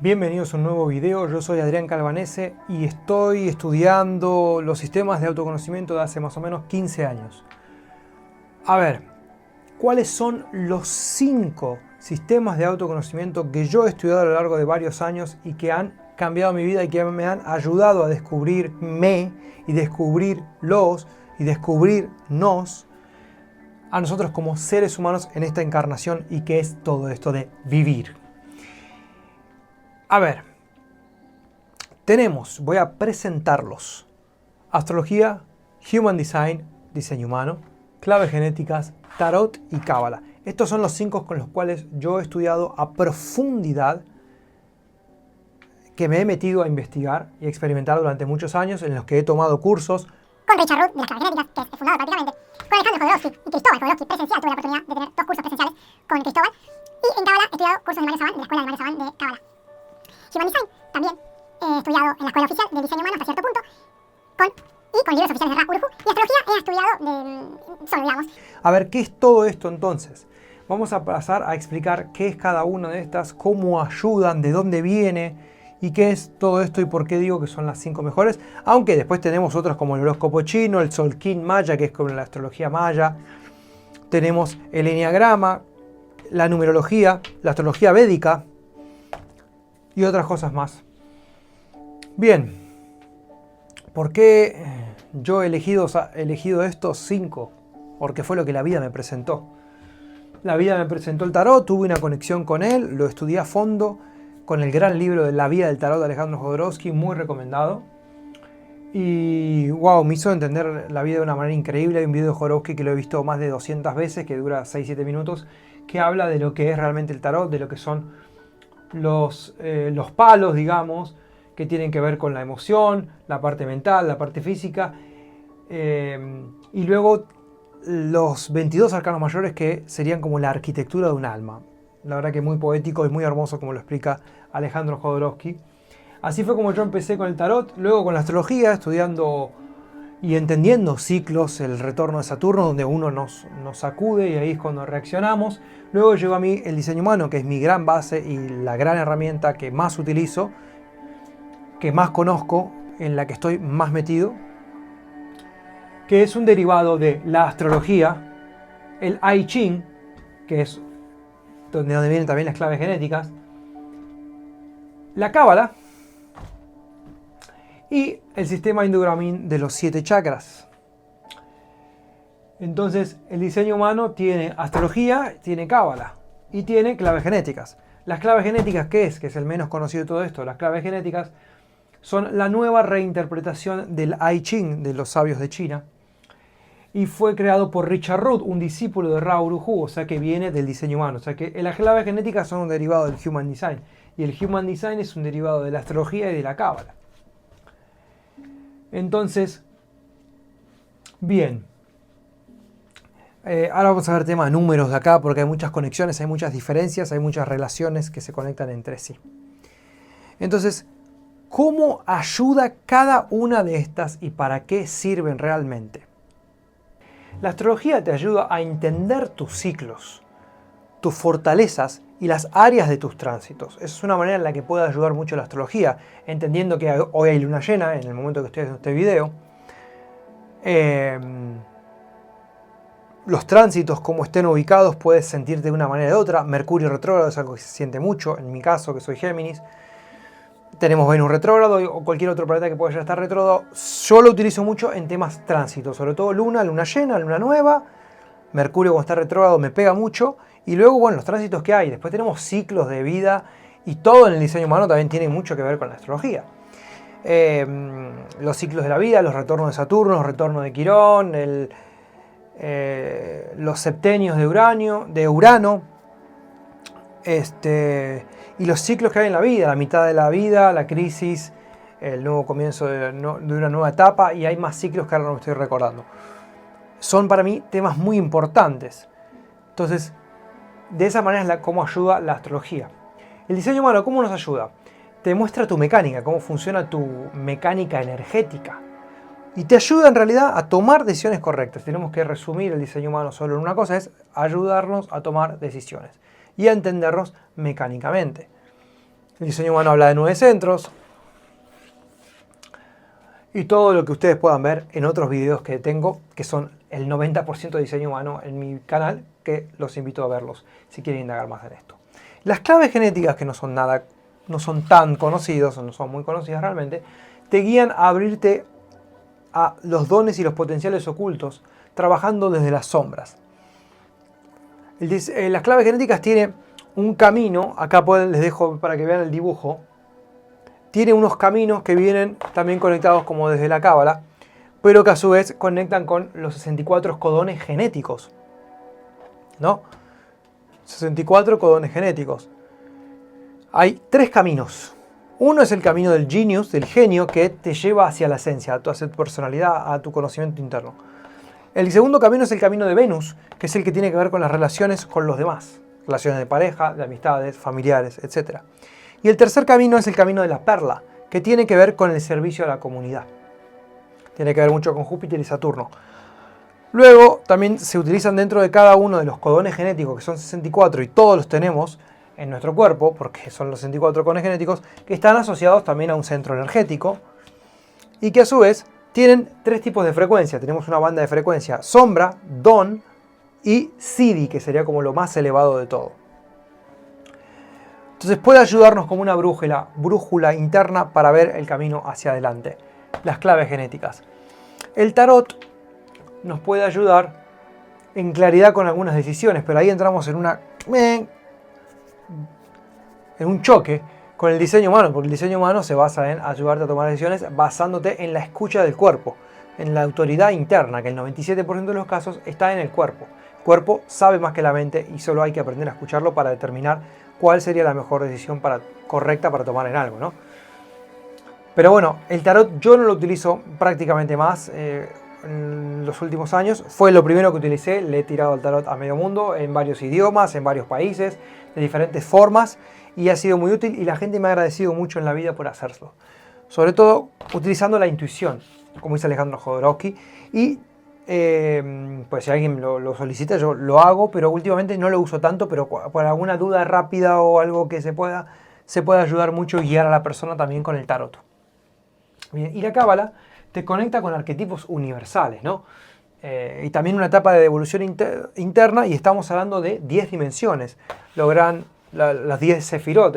Bienvenidos a un nuevo video, yo soy Adrián Calvanese y estoy estudiando los sistemas de autoconocimiento de hace más o menos 15 años. A ver, ¿cuáles son los 5 sistemas de autoconocimiento que yo he estudiado a lo largo de varios años y que han cambiado mi vida y que me han ayudado a descubrirme y descubrirlos y descubrirnos a nosotros como seres humanos en esta encarnación y qué es todo esto de vivir? A ver, voy a presentarlos: astrología, human design, diseño humano, claves genéticas, tarot y cábala. Estos son los 5 con los cuales yo he estudiado a profundidad, que me he metido a investigar y a experimentar durante muchos años, en los que he tomado cursos con Richard Root, de las claves genéticas, que es el fundador prácticamente, con Alejandro Jodorowsky y Cristóbal Jodorowsky presencial. Tuve la oportunidad de tener 2 cursos presenciales con Cristóbal. Y en cábala he estudiado cursos de Mario Saban, de la escuela de Mario Saban de cábala. Human design también he estudiado en la escuela oficial del diseño humano hasta cierto punto, con libros oficiales de Ra Uru Hu. Y astrología he estudiado solo, digamos. A ver, ¿qué es todo esto entonces? Vamos a pasar a explicar qué es cada una de estas, cómo ayudan, de dónde viene y qué es todo esto y por qué digo que son las 5 mejores. Aunque después tenemos otros como el horóscopo chino, el Solkin maya, que es como la astrología maya. Tenemos el enneagrama, la numerología, la astrología védica y otras cosas más. Bien, ¿por qué yo he elegido estos 5? Porque fue lo que la vida me presentó. La vida me presentó el tarot, tuve una conexión con él, lo estudié a fondo con el gran libro de La vida del tarot de Alejandro Jodorowsky, muy recomendado. Y wow, me hizo entender la vida de una manera increíble. Hay un video de Jodorowsky que lo he visto más de 200 veces, que dura 6-7 minutos, que habla de lo que es realmente el tarot, de lo que son los palos, digamos, que tienen que ver con la emoción, la parte mental, la parte física, y luego los 22 arcanos mayores, que serían como la arquitectura de un alma. La verdad que muy poético y muy hermoso como lo explica Alejandro Jodorowsky. Así fue como yo empecé con el tarot, luego con la astrología, estudiando y entendiendo ciclos, el retorno de Saturno, donde uno nos sacude y ahí es cuando reaccionamos. Luego llegó a mí el diseño humano, que es mi gran base y la gran herramienta que más utilizo, que más conozco, en la que estoy más metido, que es un derivado de la astrología, el I Ching, que es donde vienen también las claves genéticas, la cábala y el sistema Hindu-Brahmin de los 7 chakras. Entonces, el diseño humano tiene astrología, tiene cábala y tiene claves genéticas. Las claves genéticas, ¿qué es? Que es el menos conocido de todo esto. Las claves genéticas son la nueva reinterpretación del I Ching de los sabios de China. Y fue creado por Richard Root, un discípulo de Ra Uru Hu, o sea que viene del diseño humano. O sea que las claves genéticas son un derivado del Human Design. Y el Human Design es un derivado de la astrología y de la cábala. Entonces, bien. Ahora vamos a ver tema de números de acá, porque hay muchas conexiones, hay muchas diferencias, hay muchas relaciones que se conectan entre sí. Entonces, ¿cómo ayuda cada una de estas y para qué sirven realmente? La astrología te ayuda a entender tus ciclos, tus fortalezas y las áreas de tus tránsitos. Esa es una manera en la que puede ayudar mucho la astrología, entendiendo que hoy hay luna llena, en el momento que estoy haciendo este video. Los tránsitos, como estén ubicados, puedes sentirte de una manera u otra. Mercurio retrógrado es algo que se siente mucho, en mi caso, que soy Géminis. Tenemos Venus retrógrado o cualquier otro planeta que pueda ya estar retrógrado. Yo lo utilizo mucho en temas tránsitos, sobre todo luna llena, luna nueva. Mercurio cuando está retrógrado me pega mucho. Y luego, bueno, los tránsitos que hay. Después tenemos ciclos de vida y todo en el diseño humano también tiene mucho que ver con la astrología. Los ciclos de la vida, los retornos de Saturno, los retornos de Quirón, los septenios de Urano, y los ciclos que hay en la vida, la mitad de la vida, la crisis, el nuevo comienzo de una nueva etapa, y hay más ciclos que ahora no me estoy recordando. Son para mí temas muy importantes. Entonces, de esa manera es cómo ayuda la astrología. El diseño humano, ¿cómo nos ayuda? Te muestra tu mecánica, cómo funciona tu mecánica energética. Y te ayuda en realidad a tomar decisiones correctas. Tenemos que resumir el diseño humano solo en una cosa, es ayudarnos a tomar decisiones y a entendernos mecánicamente. El diseño humano habla de 9 centros. Y todo lo que ustedes puedan ver en otros videos que tengo, que son el 90% de diseño humano en mi canal, que los invito a verlos si quieren indagar más en esto. Las claves genéticas, que no son tan conocidos, o no son muy conocidas realmente, te guían a abrirte a los dones y los potenciales ocultos, trabajando desde las sombras. Las claves genéticas tienen un camino, acá les dejo para que vean el dibujo. Tiene unos caminos que vienen también conectados como desde la cábala, pero que a su vez conectan con los 64 codones genéticos, ¿no? 64 codones genéticos. Hay 3 caminos. Uno es el camino del genius, del genio, que te lleva hacia la esencia, a tu personalidad, a tu conocimiento interno. El segundo camino es el camino de Venus, que es el que tiene que ver con las relaciones con los demás. Relaciones de pareja, de amistades, familiares, etc. Y el tercer camino es el camino de la perla, que tiene que ver con el servicio a la comunidad. Tiene que ver mucho con Júpiter y Saturno. Luego también se utilizan dentro de cada uno de los codones genéticos, que son 64 y todos los tenemos en nuestro cuerpo, porque son los 64 codones genéticos, que están asociados también a un centro energético y que a su vez tienen 3 tipos de frecuencia. Tenemos una banda de frecuencia sombra, don y Siddhi, que sería como lo más elevado de todo. Entonces puede ayudarnos como una brújula interna para ver el camino hacia adelante. Las claves genéticas. El tarot nos puede ayudar en claridad con algunas decisiones, pero ahí entramos en un choque con el diseño humano, porque el diseño humano se basa en ayudarte a tomar decisiones basándote en la escucha del cuerpo, en la autoridad interna, que el 97% de los casos está en el cuerpo. El cuerpo sabe más que la mente y solo hay que aprender a escucharlo para determinar cuál sería la mejor decisión correcta para tomar en algo, ¿no? Pero bueno, el tarot yo no lo utilizo prácticamente más en los últimos años. Fue lo primero que utilicé, le he tirado al tarot a medio mundo, en varios idiomas, en varios países, de diferentes formas, y ha sido muy útil y la gente me ha agradecido mucho en la vida por hacerlo. Sobre todo utilizando la intuición, como dice Alejandro Jodorowsky, y pues si alguien lo solicita yo lo hago, pero últimamente no lo uso tanto, pero por alguna duda rápida o algo que se puede ayudar mucho y guiar a la persona también con el tarot. Bien, y la cábala te conecta con arquetipos universales, ¿no? Y también una etapa de evolución interna, y estamos hablando de 10 dimensiones. Logran las 10 sefirot,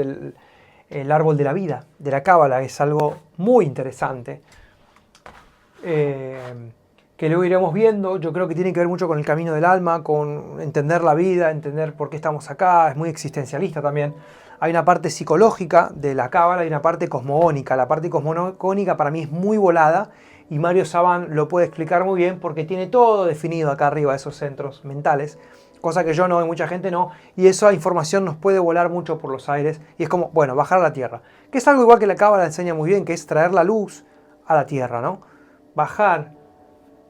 el árbol de la vida de la cábala, es algo muy interesante. Que luego iremos viendo. Yo creo que tiene que ver mucho con el camino del alma, con entender la vida, entender por qué estamos acá. Es muy existencialista también. Hay una parte psicológica de la cábala y una parte cosmogónica. La parte cosmogónica para mí es muy volada y Mario Saban lo puede explicar muy bien porque tiene todo definido acá arriba, esos centros mentales, cosa que yo no y mucha gente no, y esa información nos puede volar mucho por los aires y es como, bueno, bajar a la tierra, que es algo igual que la cábala enseña muy bien, que es traer la luz a la tierra, ¿no? Bajar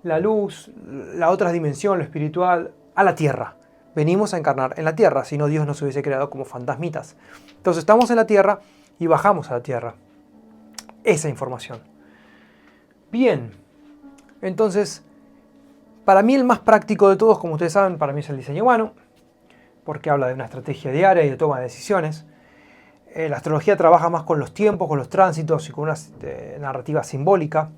la luz, la otra dimensión, lo espiritual, a la tierra. Venimos a encarnar en la tierra, si no Dios nos hubiese creado como fantasmitas. Entonces estamos en la tierra y bajamos a la tierra. Esa información. Bien, entonces, para mí el más práctico de todos, como ustedes saben, para mí es el diseño humano, porque habla de una estrategia diaria y de toma de decisiones. La astrología trabaja más con los tiempos, con los tránsitos y con una narrativa simbólica.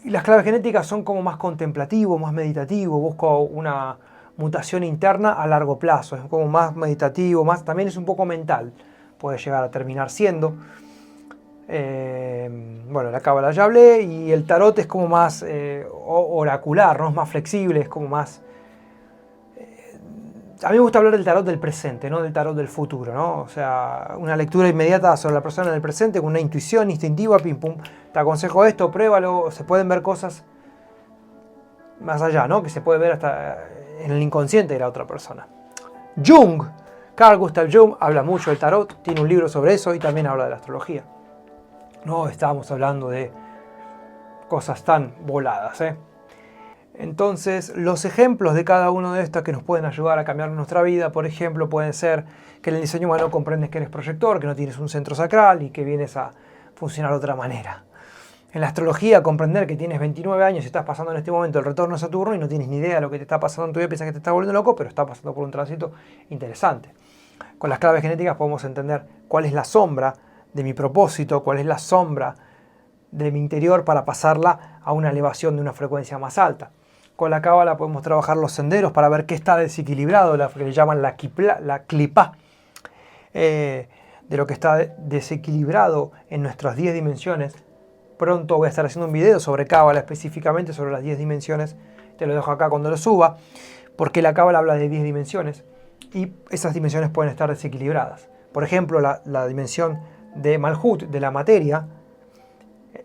Las claves genéticas son como más contemplativo, más meditativo, busco una mutación interna a largo plazo, es como más meditativo, también es un poco mental, puede llegar a terminar siendo. Bueno, la cábala ya hablé, y el tarot es como más oracular, ¿no? Es más flexible, es como más... a mí me gusta hablar del tarot del presente, no del tarot del futuro, ¿no? O sea, una lectura inmediata sobre la persona en el presente, con una intuición instintiva, pim pum, te aconsejo esto, pruébalo, se pueden ver cosas más allá, ¿no? Que se puede ver hasta en el inconsciente de la otra persona. Jung, Carl Gustav Jung, habla mucho del tarot, tiene un libro sobre eso y también habla de la astrología. No estábamos hablando de cosas tan voladas, ¿eh? Entonces, los ejemplos de cada uno de estos que nos pueden ayudar a cambiar nuestra vida, por ejemplo, pueden ser que en el diseño humano comprendes que eres proyector, que no tienes un centro sacral y que vienes a funcionar de otra manera. En la astrología, comprender que tienes 29 años y estás pasando en este momento el retorno de Saturno y no tienes ni idea de lo que te está pasando en tu vida, piensas que te está volviendo loco, pero está pasando por un tránsito interesante. Con las claves genéticas podemos entender cuál es la sombra de mi propósito, cuál es la sombra de mi interior para pasarla a una elevación de una frecuencia más alta. Con la cábala podemos trabajar los senderos para ver qué está desequilibrado, lo que le llaman la clipá, de lo que está desequilibrado en nuestras 10 dimensiones. Pronto voy a estar haciendo un video sobre cábala, específicamente sobre las 10 dimensiones. Te lo dejo acá cuando lo suba, porque la cábala habla de 10 dimensiones y esas dimensiones pueden estar desequilibradas. Por ejemplo, la dimensión de Malhut, de la materia,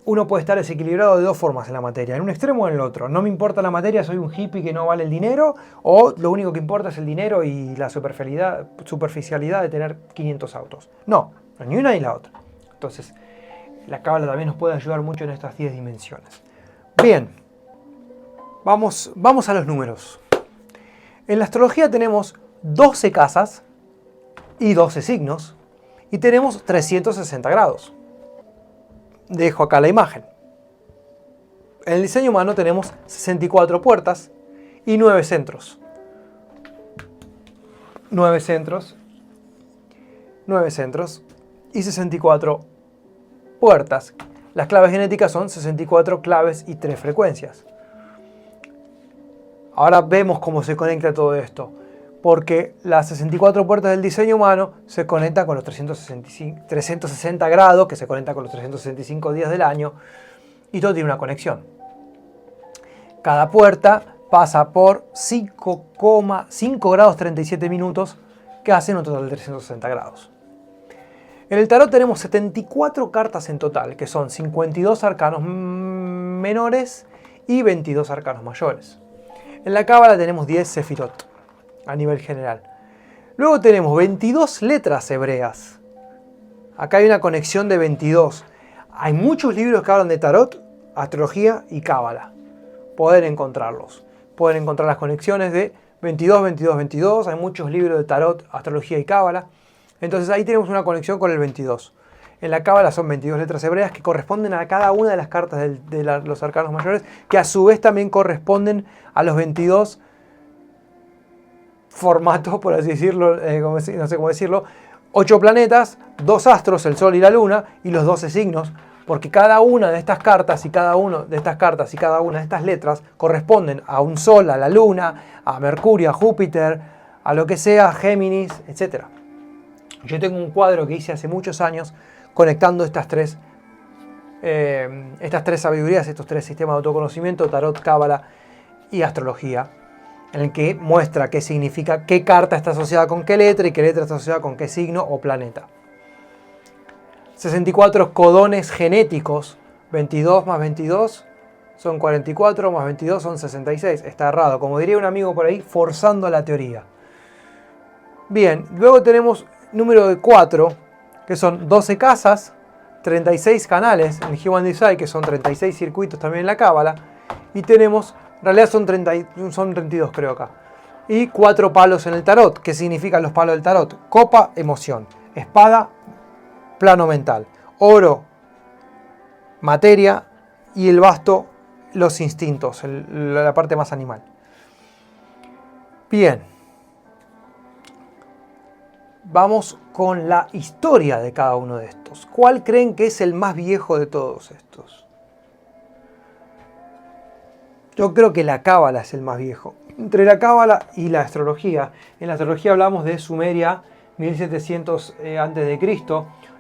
uno puede estar desequilibrado de dos formas en la materia, en un extremo o en el otro. No me importa la materia, soy un hippie que no vale el dinero, o lo único que importa es el dinero y la superficialidad de tener 500 autos. No, ni una ni la otra. Entonces, la cábala también nos puede ayudar mucho en estas 10 dimensiones. Bien, vamos a los números. En la astrología tenemos 12 casas y 12 signos, y tenemos 360 grados. Dejo acá la imagen. En el diseño humano tenemos 64 puertas y 9 centros. 9 centros y 64 puertas. Las claves genéticas son 64 claves y 3 frecuencias. Ahora vemos cómo se conecta todo esto. Porque las 64 puertas del diseño humano se conectan con los 360 grados, que se conectan con los 365 días del año, y todo tiene una conexión. Cada puerta pasa por 5,5 grados 37 minutos, que hacen un total de 360 grados. En el tarot tenemos 74 cartas en total, que son 52 arcanos menores y 22 arcanos mayores. En la cábala tenemos 10 sefirot a nivel general. Luego tenemos 22 letras hebreas. Acá hay una conexión de 22. Hay muchos libros que hablan de tarot, astrología y cábala. Pueden encontrarlos. Pueden encontrar las conexiones de 22, 22, 22. Hay muchos libros de tarot, astrología y cábala. Entonces ahí tenemos una conexión con el 22. En la cábala son 22 letras hebreas que corresponden a cada una de las cartas de los arcanos mayores, que a su vez también corresponden a los 22 formatos, por así decirlo, no sé cómo decirlo, 8 planetas, 2 astros, el Sol y la Luna, y los 12 signos, porque cada una de estas cartas y cada una de estas letras corresponden a un Sol, a la Luna, a Mercurio, a Júpiter, a lo que sea, Géminis, etc. Yo tengo un cuadro que hice hace muchos años conectando estas tres sabidurías, estos 3 sistemas de autoconocimiento, tarot, cábala y astrología, en el que muestra qué significa, qué carta está asociada con qué letra y qué letra está asociada con qué signo o planeta. 64 codones genéticos, 22 más 22 son 44, más 22 son 66. Está errado, como diría un amigo por ahí, forzando la teoría. Bien, luego tenemos número de 4, que son 12 casas, 36 canales en Human Design, que son 36 circuitos también en la cábala, y tenemos, en realidad son 32 creo acá, y 4 palos en el tarot. ¿Qué significan los palos del tarot? Copa, emoción; espada, plano mental; oro, materia; y el basto, los instintos, la parte más animal. Bien, vamos con la historia de cada uno de estos. ¿Cuál creen que es el más viejo de todos estos? Yo creo que la cábala es el más viejo. Entre la cábala y la astrología. En la astrología hablamos de Sumeria, 1700 a.C.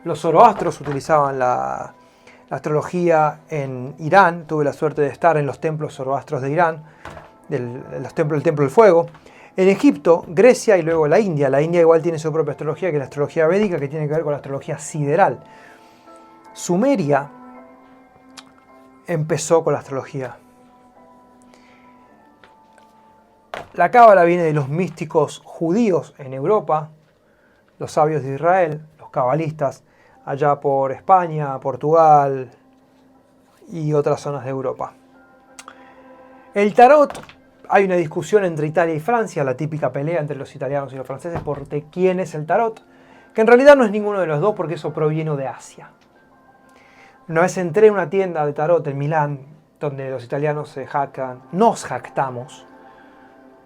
Los zoroastros utilizaban la astrología en Irán. Tuve la suerte de estar en los templos zoroastros de Irán, el templo del fuego. En Egipto, Grecia y luego la India. La India igual tiene su propia astrología, que es la astrología védica, que tiene que ver con la astrología sideral. Sumeria empezó con la astrología. La cábala viene de los místicos judíos en Europa, los sabios de Israel, los cabalistas allá por España, Portugal y otras zonas de Europa. El tarot, hay una discusión entre Italia y Francia, la típica pelea entre los italianos y los franceses por quién es el tarot, que en realidad no es ninguno de los dos porque eso proviene de Asia. Una vez entré en una tienda de tarot en Milán, donde los italianos nos jactamos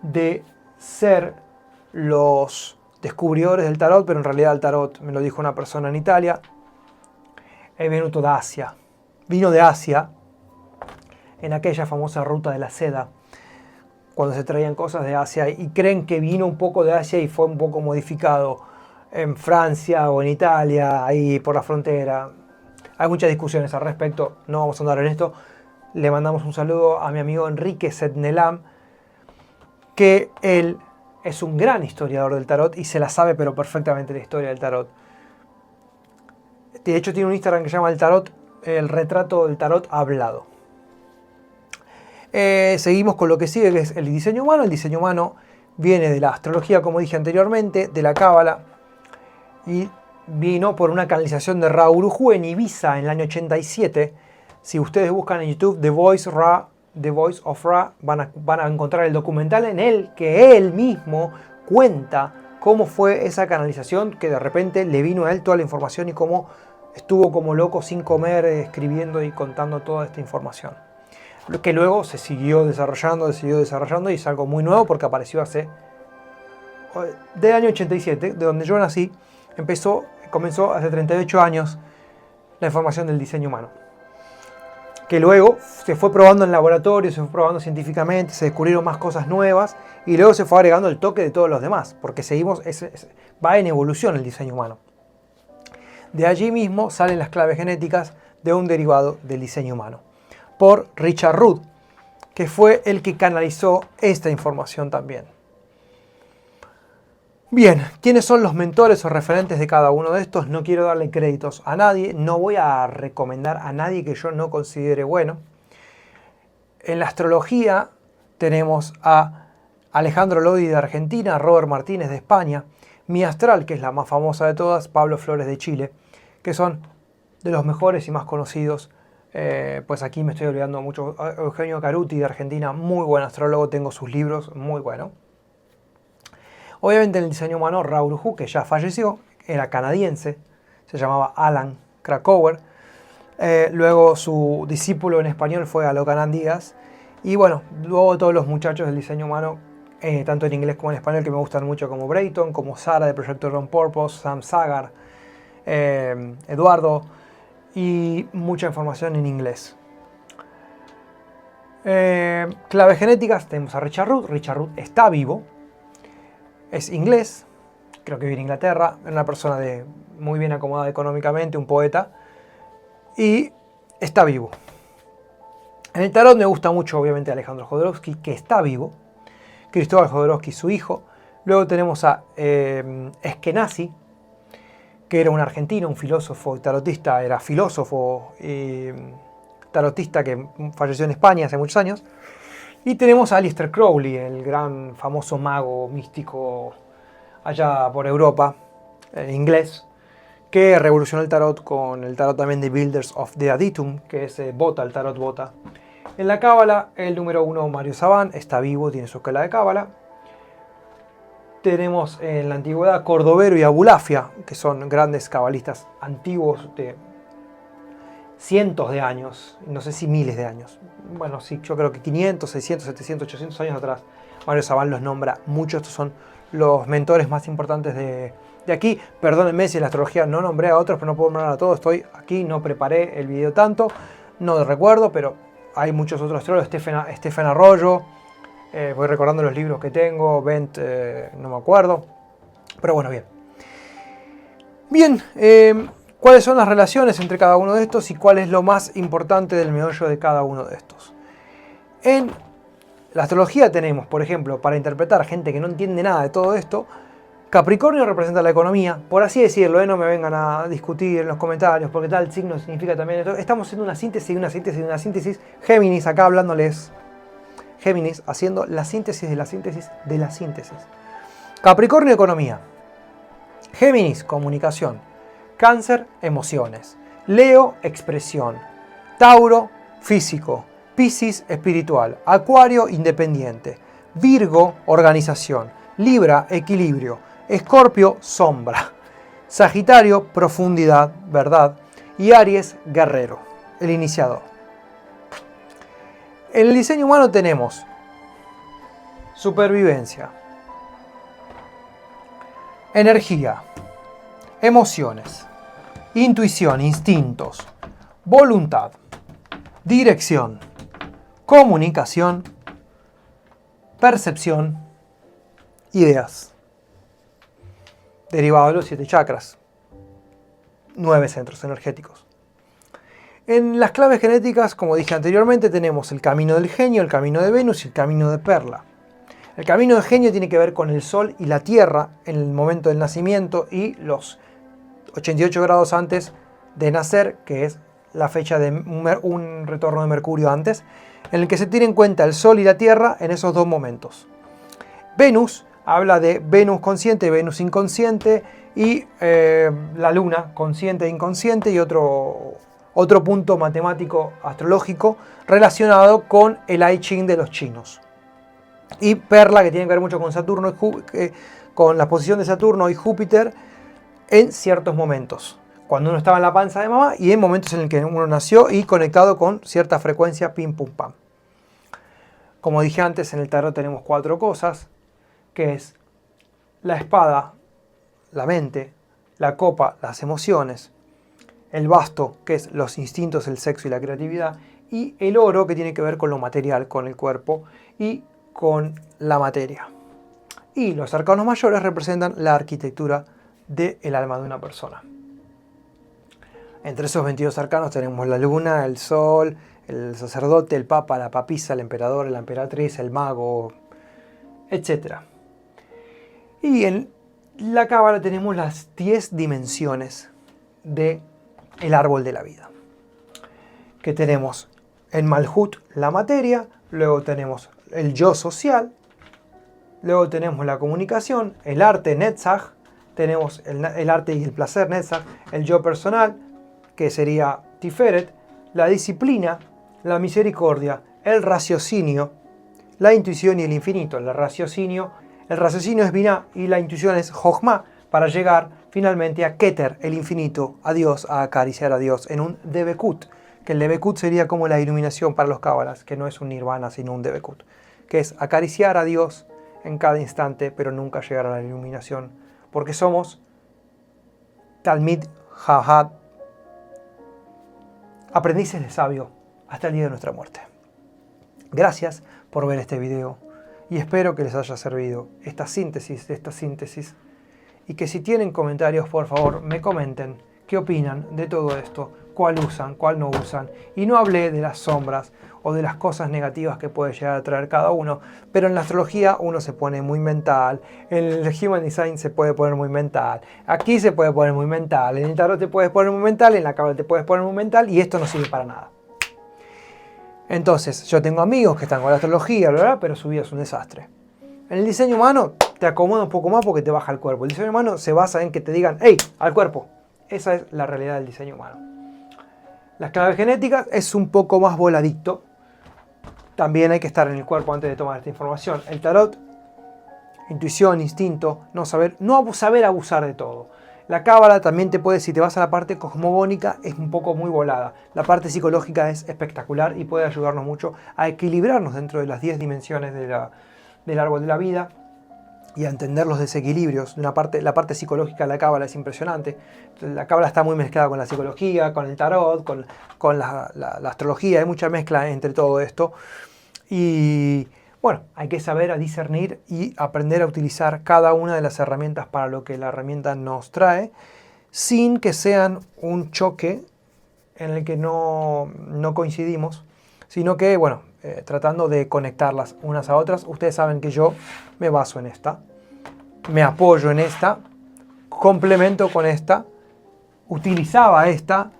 de ser los descubridores del tarot, pero en realidad el tarot me lo dijo una persona en Italia, è venuto da Asia. Vino de Asia en aquella famosa ruta de la seda, cuando se traían cosas de Asia y creen que vino un poco de Asia y fue un poco modificado en Francia o en Italia, ahí por la frontera. Hay muchas discusiones al respecto, no vamos a andar en esto. Le mandamos un saludo a mi amigo Enrique Setnelam, que él es un gran historiador del tarot y se la sabe pero perfectamente la historia del tarot. De hecho tiene un Instagram que se llama el retrato del tarot hablado. Seguimos con lo que sigue, que es el diseño humano. El diseño humano viene de la astrología, como dije anteriormente, de la cábala, y vino por una canalización de Ra Uru Hu en Ibiza en el año 87. Si ustedes buscan en YouTube The Voice of Ra, van a encontrar el documental en el que él mismo cuenta cómo fue esa canalización, que de repente le vino a él toda la información y cómo estuvo como loco sin comer, escribiendo y contando toda esta información. Que luego se siguió desarrollando y es algo muy nuevo porque apareció del año 87, de donde yo nací, comenzó hace 38 años la información del diseño humano. Que luego se fue probando en laboratorio, se fue probando científicamente, se descubrieron más cosas nuevas y luego se fue agregando el toque de todos los demás, porque va en evolución el diseño humano. De allí mismo salen las claves genéticas de un derivado del diseño humano, por Richard Rudd, que fue el que canalizó esta información también. Bien, ¿quiénes son los mentores o referentes de cada uno de estos? No quiero darle créditos a nadie, no voy a recomendar a nadie que yo no considere bueno. En la astrología tenemos a Alejandro Lodi de Argentina, Robert Martínez de España, Mi Astral, que es la más famosa de todas, Pablo Flores de Chile, que son de los mejores y más conocidos. Pues aquí me estoy olvidando mucho. Eugenio Caruti de Argentina, muy buen astrólogo, tengo sus libros, muy bueno. Obviamente en el diseño humano, Ra Uru Hu, que ya falleció, era canadiense, se llamaba Alan Krakauer. Luego su discípulo en español fue Alocanan Díaz. Y bueno, luego todos los muchachos del diseño humano, tanto en inglés como en español, que me gustan mucho, como Brayton, como Sara de Proyecto On Purpose, Sam Sagar, Eduardo, y mucha información en inglés. Claves genéticas, tenemos a Richard Rudd. Richard Rudd está vivo, es inglés, creo que vive en Inglaterra, es una persona muy bien acomodada económicamente, un poeta, y está vivo. En el tarot me gusta mucho, obviamente, Alejandro Jodorowsky, que está vivo, Cristóbal Jodorowsky, su hijo. Luego tenemos a Eskenazi, que era un argentino, un filósofo y tarotista, era filósofo y tarotista que falleció en España hace muchos años. Y tenemos a Aleister Crowley, el gran famoso mago místico allá por Europa, inglés, que revolucionó el tarot con el tarot también de Builders of the Aditum, que es Bota, el tarot Bota. En la cábala, el número 1, Mario Saban, está vivo, tiene su escuela de cábala. Tenemos en la antigüedad Cordovero y Abulafia, que son grandes cabalistas antiguos de cientos de años, no sé si miles de años. Bueno, sí, yo creo que 500, 600, 700, 800 años atrás. Mario Saban los nombra mucho, estos son los mentores más importantes de aquí. Perdónenme si en la astrología no nombré a otros, pero no puedo nombrar a todos, estoy aquí, no preparé el video tanto, no recuerdo, pero hay muchos otros astrólogos, Stephen Arroyo, voy recordando los libros que tengo, Bent, no me acuerdo, pero bueno, bien. Bien, ¿cuáles son las relaciones entre cada uno de estos y cuál es lo más importante del meollo de cada uno de estos? En la astrología tenemos, por ejemplo, para interpretar a gente que no entiende nada de todo esto, Capricornio representa la economía, por así decirlo, no me vengan a discutir en los comentarios porque tal signo significa también esto. Estamos haciendo una síntesis. Géminis, acá hablándoles. Géminis, haciendo la síntesis de la síntesis de la síntesis. Capricornio, economía. Géminis, comunicación. Cáncer, emociones. Leo, expresión. Tauro, físico. Piscis, espiritual. Acuario, independiente. Virgo, organización. Libra, equilibrio. Escorpio, sombra. Sagitario, profundidad, verdad. Y Aries, guerrero, el iniciador. En el diseño humano tenemos supervivencia, energía, emociones, intuición, instintos, voluntad, dirección, comunicación, percepción, ideas. Derivado de los 7 chakras, 9 centros energéticos. En las claves genéticas, como dije anteriormente, tenemos el camino del genio, el camino de Venus y el camino de Perla. El camino del genio tiene que ver con el Sol y la Tierra en el momento del nacimiento y los 88 grados antes de nacer, que es la fecha de un retorno de Mercurio antes, en el que se tiene en cuenta el Sol y la Tierra en esos dos momentos. Venus habla de Venus consciente, Venus inconsciente y la Luna consciente e inconsciente y otro punto matemático astrológico relacionado con el I Ching de los chinos. Y Perla, que tiene que ver mucho con Saturno con la posición de Saturno y Júpiter en ciertos momentos. Cuando uno estaba en la panza de mamá y en momentos en el que uno nació y conectado con cierta frecuencia pim pum pam. Como dije antes, en el tarot tenemos 4 cosas, que es la espada, la mente, la copa, las emociones, el basto, que es los instintos, el sexo y la creatividad, y el oro, que tiene que ver con lo material, con el cuerpo y con la materia. Y los arcanos mayores representan la arquitectura del alma de una persona. Entre esos 22 arcanos tenemos la luna, el sol, el sacerdote, el papa, la papisa, el emperador, la emperatriz, el mago, etc. Y en la cábala tenemos las 10 dimensiones del árbol de la vida. Que tenemos en Malhut la materia, luego tenemos el yo social, luego tenemos la comunicación, el arte Netzach, tenemos el arte y el placer Netzach, el yo personal, que sería Tiferet, la disciplina, la misericordia, el raciocinio, la intuición y el infinito. El raciocinio es Binah y la intuición es Jochma, para llegar finalmente a Keter, el infinito, a Dios, a acariciar a Dios en un Debekut, que el Debekut sería como la iluminación para los cábalas, que no es un nirvana sino un Debekut, que es acariciar a Dios en cada instante, pero nunca llegar a la iluminación, porque somos Talmid Chacham, aprendices de sabio hasta el día de nuestra muerte. Gracias por ver este video y espero que les haya servido esta síntesis y que si tienen comentarios, por favor, me comenten qué opinan de todo esto, cuál usan, cuál no usan. Y no hablé de las sombras o de las cosas negativas que puede llegar a traer cada uno, pero en la astrología uno se pone muy mental, en el Human Design se puede poner muy mental, aquí se puede poner muy mental, en el tarot te puedes poner muy mental, en la cábala te puedes poner muy mental y esto no sirve para nada. Entonces, yo tengo amigos que están con la astrología, ¿verdad? Pero su vida es un desastre. En el diseño humano te acomoda un poco más porque te baja el cuerpo. El diseño humano se basa en que te digan, ¡hey! Al cuerpo. Esa es la realidad del diseño humano. Las claves genéticas es un poco más voladicto. También hay que estar en el cuerpo antes de tomar esta información. El tarot, intuición, instinto, no saber abusar de todo. La cábala también te puede, si te vas a la parte cosmogónica, es un poco muy volada. La parte psicológica es espectacular y puede ayudarnos mucho a equilibrarnos dentro de las 10 dimensiones del árbol de la vida y a entender los desequilibrios. La parte psicológica de la cábala es impresionante. La cábala está muy mezclada con la psicología, con el tarot, con la astrología. Hay mucha mezcla entre todo esto. Y bueno, hay que saber a discernir y aprender a utilizar cada una de las herramientas para lo que la herramienta nos trae, sin que sean un choque en el que no coincidimos, sino que, bueno, tratando de conectarlas unas a otras. Ustedes saben que yo me baso en esta, me apoyo en esta, complemento con esta, utilizaba esta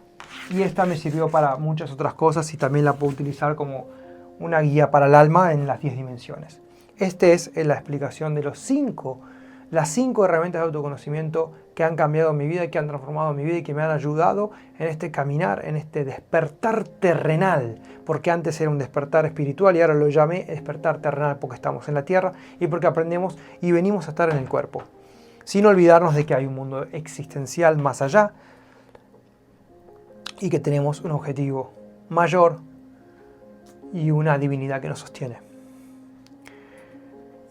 y esta me sirvió para muchas otras cosas y también la puedo utilizar como una guía para el alma en las 10 dimensiones. Esta es la explicación de las 5 herramientas de autoconocimiento que han cambiado mi vida, que han transformado mi vida y que me han ayudado en este caminar, en este despertar terrenal, porque antes era un despertar espiritual y ahora lo llamé despertar terrenal porque estamos en la tierra y porque aprendemos y venimos a estar en el cuerpo, sin olvidarnos de que hay un mundo existencial más allá y que tenemos un objetivo mayor y una divinidad que nos sostiene.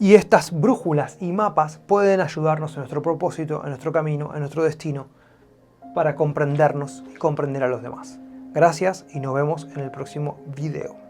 Y estas brújulas y mapas pueden ayudarnos en nuestro propósito, en nuestro camino, en nuestro destino, para comprendernos y comprender a los demás. Gracias y nos vemos en el próximo video.